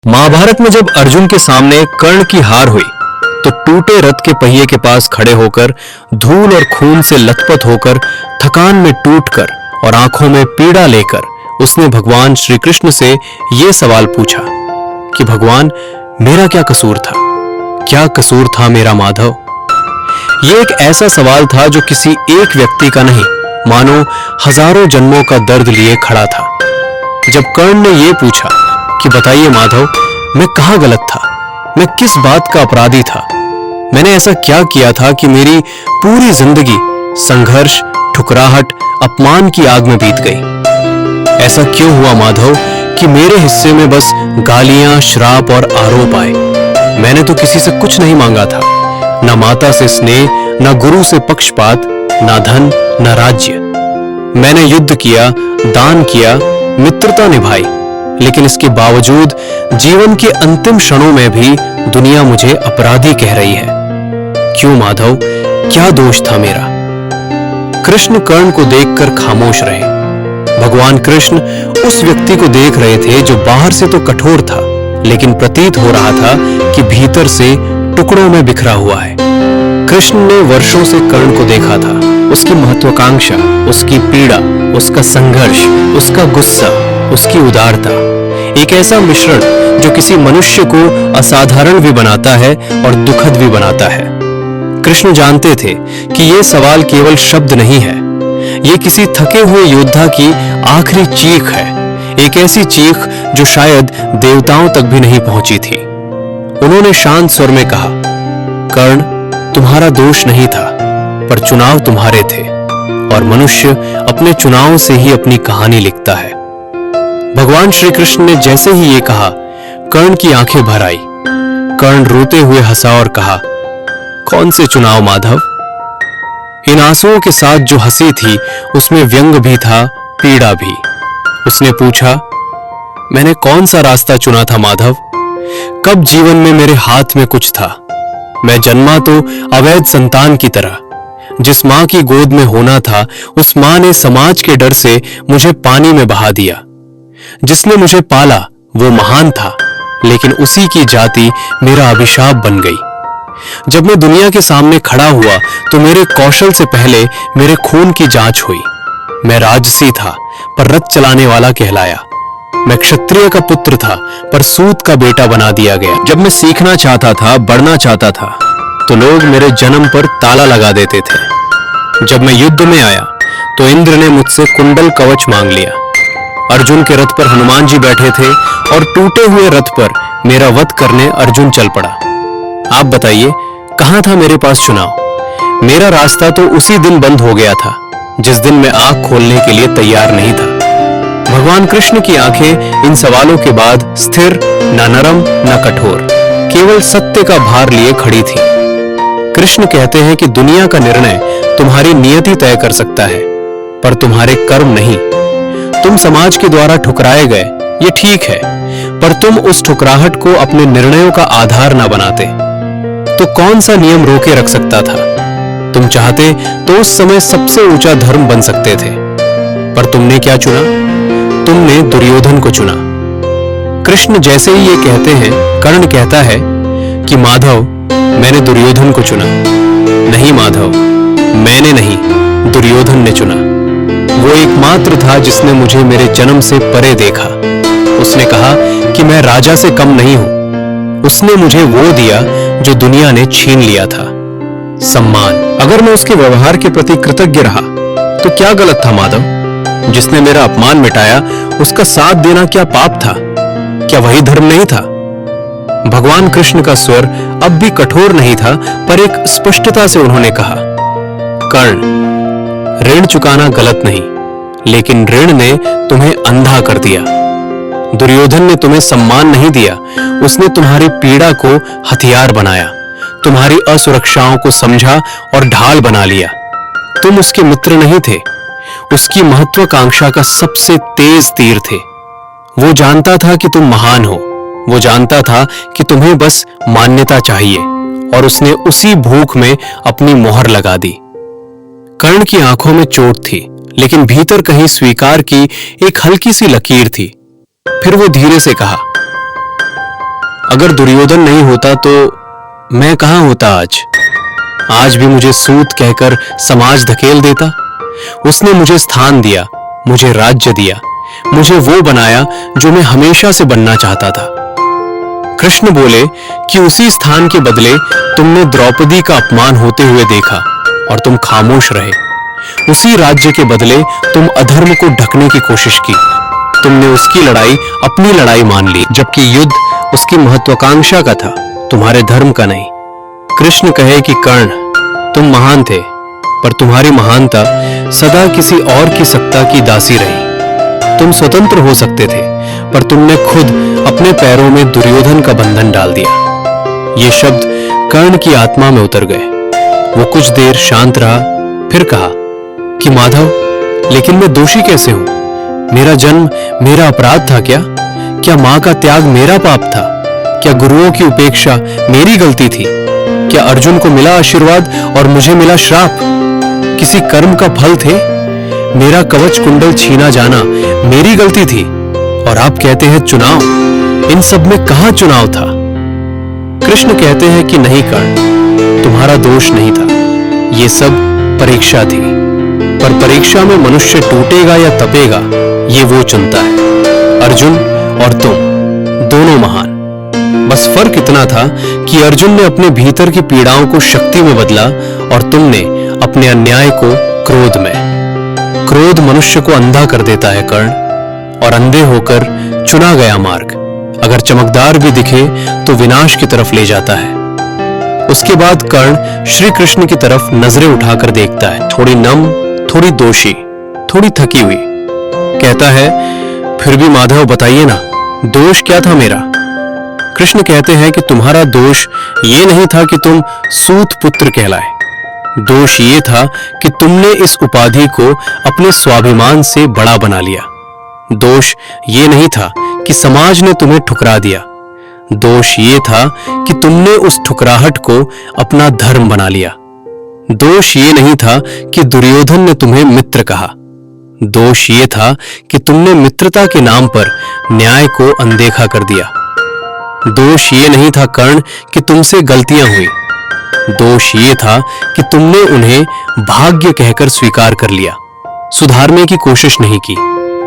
महाभारत में जब अर्जुन के सामने कर्ण की हार हुई तो टूटे रथ के पहिए के पास खड़े होकर, धूल और खून से लथपथ होकर, थकान में टूटकर और आंखों में पीड़ा लेकर उसने भगवान श्री कृष्ण से यह सवाल पूछा कि भगवान, मेरा क्या कसूर था? क्या कसूर था मेरा माधव? यह एक ऐसा सवाल था जो किसी एक व्यक्ति का नहीं, मानो हजारों जन्मों का दर्द लिए खड़ा था। जब कर्ण ने यह पूछा कि बताइए माधव, मैं कहां गलत था? मैं किस बात का अपराधी था? मैंने ऐसा क्या किया था कि मेरी पूरी जिंदगी संघर्ष, ठुकराहट, अपमान की आग में बीत गई? ऐसा क्यों हुआ माधव कि मेरे हिस्से में बस गालियां, श्राप और आरोप आए? मैंने तो किसी से कुछ नहीं मांगा था, न माता से स्नेह, न गुरु से पक्षपात, न धन, न राज्य। मैंने युद्ध किया, दान किया, मित्रता निभाई, लेकिन इसके बावजूद जीवन के अंतिम क्षणों में भी दुनिया मुझे अपराधी कह रही है। क्यों माधव, क्या दोष था मेरा? कृष्ण कर्ण को देखकर खामोश रहे। भगवान कृष्ण उस व्यक्ति को देख रहे थे जो बाहर से तो कठोर था, लेकिन प्रतीत हो रहा था कि भीतर से टुकड़ों में बिखरा हुआ है। कृष्ण ने वर्षों से कर्ण को देखा था, उसकी महत्वाकांक्षा, उसकी पीड़ा, उसका संघर्ष, उसका गुस्सा, उसकी उदारता, एक ऐसा मिश्रण जो किसी मनुष्य को असाधारण भी बनाता है और दुखद भी बनाता है। कृष्ण जानते थे कि यह सवाल केवल शब्द नहीं है, यह किसी थके हुए योद्धा की आखिरी चीख है, एक ऐसी चीख जो शायद देवताओं तक भी नहीं पहुंची थी। उन्होंने शांत स्वर में कहा, कर्ण, तुम्हारा दोष नहीं था, पर चुनाव तुम्हारे थे, और मनुष्य अपने चुनाव से ही अपनी कहानी लिखता है। भगवान श्री कृष्ण ने जैसे ही ये कहा, कर्ण की आंखें भर आई। कर्ण रोते हुए हंसा और कहा, कौन से चुनाव माधव? इन आंसुओं के साथ जो हंसी थी उसमें व्यंग भी था, पीड़ा भी। उसने पूछा, मैंने कौन सा रास्ता चुना था माधव? कब जीवन में मेरे हाथ में कुछ था? मैं जन्मा तो अवैध संतान की तरह। जिस मां की गोद में होना था, उस मां ने समाज के डर से मुझे पानी में बहा दिया। जिसने मुझे पाला वो महान था, लेकिन उसी की जाति मेरा अभिशाप बन गई। जब मैं दुनिया के सामने खड़ा हुआ तो मेरे कौशल से पहले मेरे खून की जांच हुई। मैं राजसी था, पर रथ चलाने वाला कहलाया। मैं क्षत्रिय का पुत्र था, पर सूत का बेटा बना दिया गया। जब मैं सीखना चाहता था, बढ़ना चाहता था, तो लोग मेरे जन्म पर ताला लगा देते थे। जब मैं युद्ध में आया तो इंद्र ने मुझसे कुंडल कवच मांग लिया। अर्जुन के रथ पर हनुमान जी बैठे थे और टूटे हुए रथ पर मेरा वध करने अर्जुन चल पड़ा। आप बताइए, कहां था मेरे पास चुनाव? मेरा रास्ता तो उसी दिन बंद हो गया था जिस दिन मैं आंख खोलने के लिए तैयार नहीं था। भगवान कृष्ण की आंखें इन सवालों के बाद स्थिर, न नरम न कठोर, केवल सत्य का भार लिए खड़ी थी। कृष्ण कहते हैं कि दुनिया का निर्णय तुम्हारी नियति तय कर सकता है, पर तुम्हारे कर्म नहीं। तुम समाज के द्वारा ठुकराए गए, ये ठीक है, पर तुम उस ठुकराहट को अपने निर्णयों का आधार ना बनाते तो कौन सा नियम रोके रख सकता था? तुम चाहते तो उस समय सबसे ऊंचा धर्म बन सकते थे, पर तुमने क्या चुना? तुमने दुर्योधन को चुना। कृष्ण जैसे ही ये कहते हैं, कर्ण कहता है कि माधव, मैंने दुर्योधन को चुना। नहीं माधव, मैंने नहीं, दुर्योधन ने चुना। वो एकमात्र था जिसने मुझे मेरे जन्म से परे देखा। उसने कहा कि मैं राजा से कम नहीं हूं। उसने मुझे वो दिया जो दुनिया ने छीन लिया था, सम्मान। अगर मैं उसके व्यवहार के प्रति कृतज्ञ रहा तो क्या गलत था माधव? जिसने मेरा अपमान मिटाया, उसका साथ देना क्या पाप था? क्या वही धर्म नहीं था? भगवान कृष्ण का स्वर अब भी कठोर नहीं था, पर एक स्पष्टता से उन्होंने कहा, कर्ण, ऋण चुकाना गलत नहीं, लेकिन ऋण ने तुम्हें अंधा कर दिया। दुर्योधन ने तुम्हें सम्मान नहीं दिया, उसने तुम्हारी पीड़ा को हथियार बनाया, तुम्हारी असुरक्षाओं को समझा और ढाल बना लिया। तुम उसके मित्र नहीं थे, उसकी महत्वाकांक्षा का सबसे तेज तीर थे। वो जानता था कि तुम महान हो, वो जानता था कि तुम्हें बस मान्यता चाहिए, और उसने उसी भूख में अपनी मोहर लगा दी। कर्ण की आंखों में चोट थी, लेकिन भीतर कहीं स्वीकार की एक हल्की सी लकीर थी। फिर वो धीरे से कहा, अगर दुर्योधन नहीं होता तो मैं कहां होता आज भी मुझे सूत कहकर समाज धकेल देता। उसने मुझे स्थान दिया, मुझे राज्य दिया, मुझे वो बनाया जो मैं हमेशा से बनना चाहता था। कृष्ण बोले कि उसी स्थान के बदले तुमने द्रौपदी का अपमान होते हुए देखा और तुम खामोश रहे। उसी राज्य के बदले तुम अधर्म को ढकने की कोशिश की। तुमने उसकी लड़ाई अपनी लड़ाई मान ली, जबकि युद्ध उसकी महत्वाकांक्षा का था, तुम्हारे धर्म का नहीं। कृष्ण कहे कि कर्ण, तुम महान थे, पर तुम्हारी महानता सदा किसी और की सत्ता की दासी रही। तुम स्वतंत्र हो सकते थे, पर तुमने खुद अपने पैरों में दुर्योधन का बंधन डाल दिया। ये शब्द कर्ण की आत्मा में उतर गए। वो कुछ देर शांत रहा, फिर कहा कि माधव, लेकिन मैं दोषी कैसे हूं? मेरा जन्म मेरा अपराध था क्या? क्या मां का त्याग मेरा पाप था? क्या गुरुओं की उपेक्षा मेरी गलती थी? क्या अर्जुन को मिला आशीर्वाद और मुझे मिला श्राप? किसी कर्म का फल थे? मेरा कवच कुंडल छीना जाना मेरी गलती थी? और आप कहते हैं चुनाव। इन सब में कहां चुनाव था? कृष्ण कहते हैं कि नहीं कर्ण, तुम्हारा दोष नहीं था, ये सब परीक्षा थी। पर परीक्षा में मनुष्य टूटेगा या तपेगा, ये वो चुनता है। अर्जुन और तुम दोनों महान। बस फर्क इतना था कि अर्जुन ने अपने भीतर की पीड़ाओं को शक्ति में बदला और तुमने अपने अन्याय को क्रोध में। क्रोध मनुष्य को अंधा कर देता है कर्ण, और अंधे होकर चुना गया मार्ग अगर चमकदार भी दिखे तो विनाश की तरफ ले जाता है। उसके बाद कर्ण श्री कृष्ण की तरफ नजरें उठाकर देखता है, थोड़ी नम, थोड़ी दोषी, थोड़ी थकी हुई। कहता है, फिर भी माधव बताइए ना, दोष क्या था मेरा? कृष्ण कहते हैं कि तुम्हारा दोष ये नहीं था कि तुम सूत पुत्र कहलाए। दोष ये था कि तुमने इस उपाधि को अपने स्वाभिमान से बड़ा बना लिया। दोष ये नहीं था कि समाज ने तुम्हें ठुकरा दिया। दोष ये था कि तुमने उस ठुकराहट को अपना धर्म बना लिया। दोष ये नहीं था कि दुर्योधन ने तुम्हें मित्र कहा। दोष ये था कि तुमने मित्रता के नाम पर न्याय को अनदेखा कर दिया। दोष ये नहीं था कर्ण कि तुमसे गलतियां हुई। दोष ये था कि तुमने उन्हें भाग्य कहकर स्वीकार कर लिया, सुधारने की कोशिश नहीं की।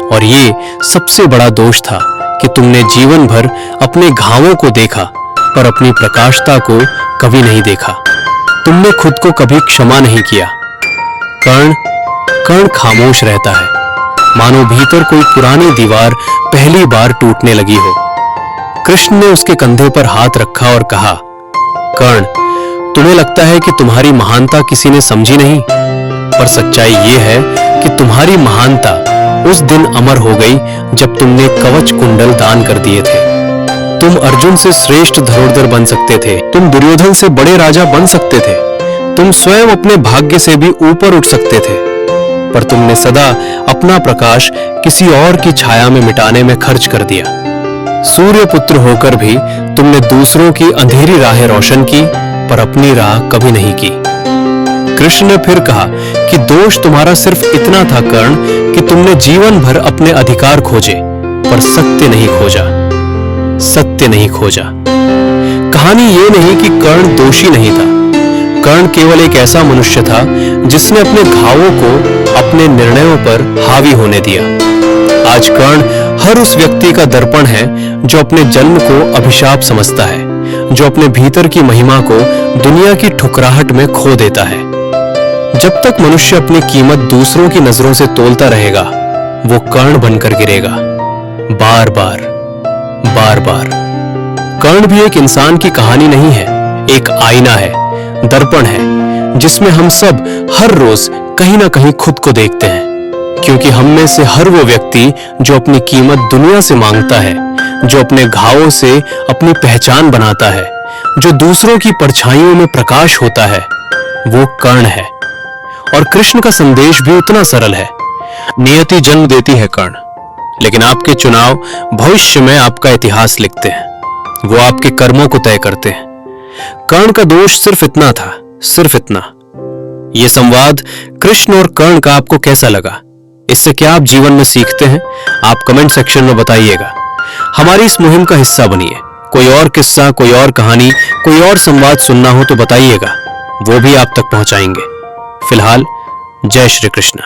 और ये सबसे बड़ा दोष था कि तुमने जीवन भर अपने घावों को देखा, पर अपनी प्रकाशता को कभी नहीं देखा। तुमने खुद को कभी क्षमा नहीं किया। कर्ण खामोश रहता है, मानो भीतर कोई पुरानी दीवार पहली बार टूटने लगी हो। कृष्ण ने उसके कंधे पर हाथ रखा और कहा, कर्ण, तुम्हें लगता है कि तुम्हारी महानता किसी ने समझी नहीं, पर सच्चाई ये है कि तुम्हारी महानता उस दिन अमर हो गई जब तुमने कवच कुंडल दान कर दिए थे। तुम अर्जुन से श्रेष्ठ धनुर्धर बन सकते थे, तुम दुर्योधन से बड़े राजा बन सकते थे, तुम स्वयं अपने भाग्य से भी ऊपर उठ सकते थे, पर तुमने सदा अपना प्रकाश किसी और की छाया में मिटाने में खर्च कर दिया। सूर्य पुत्र होकर भी तुमने दूसरों की अंधेरी राहें रोशन की, पर अपनी राह कभी नहीं की। कृष्ण ने फिर कहा कि दोष तुम्हारा सिर्फ इतना था कर्ण कि तुमने जीवन भर अपने अधिकार खोजे, पर सत्य नहीं खोजा। सत्य नहीं खोजा। कहानी ये नहीं कि कर्ण दोषी नहीं था। कर्ण केवल एक ऐसा मनुष्य था जिसने अपने घावों को अपने निर्णयों पर हावी होने दिया। आज कर्ण हर उस व्यक्ति का दर्पण है जो अपने जन्म को अभिशाप समझता है, जो अपने भीतर की महिमा को दुनिया की ठुकराहट में खो देता है। जब तक मनुष्य अपनी कीमत दूसरों की नजरों से तोलता रहेगा, वो कर्ण बनकर गिरेगा, बार बार बार बार। कर्ण भी एक इंसान की कहानी नहीं है, एक आईना है, दर्पण है, जिसमें हम सब हर रोज कहीं ना कहीं खुद को देखते हैं। क्योंकि हम में से हर वो व्यक्ति जो अपनी कीमत दुनिया से मांगता है, जो अपने घावों से अपनी पहचान बनाता है, जो दूसरों की परछाइयों में प्रकाश होता है, वो कर्ण है। और कृष्ण का संदेश भी उतना सरल है। नियति जन्म देती है कर्ण, लेकिन आपके चुनाव भविष्य में आपका इतिहास लिखते हैं। वो आपके कर्मों को तय करते हैं। कर्ण का दोष सिर्फ इतना था, सिर्फ इतना। यह संवाद कृष्ण और कर्ण का आपको कैसा लगा? इससे क्या आप जीवन में सीखते हैं? आप कमेंट सेक्शन में बताइएगा। हमारी इस मुहिम का हिस्सा बनिए कोई और किस्सा, कोई और कहानी, कोई और संवाद सुनना हो तो बताइएगा, वो भी आप तक पहुंचाएंगे। फिलहाल जय श्री कृष्ण।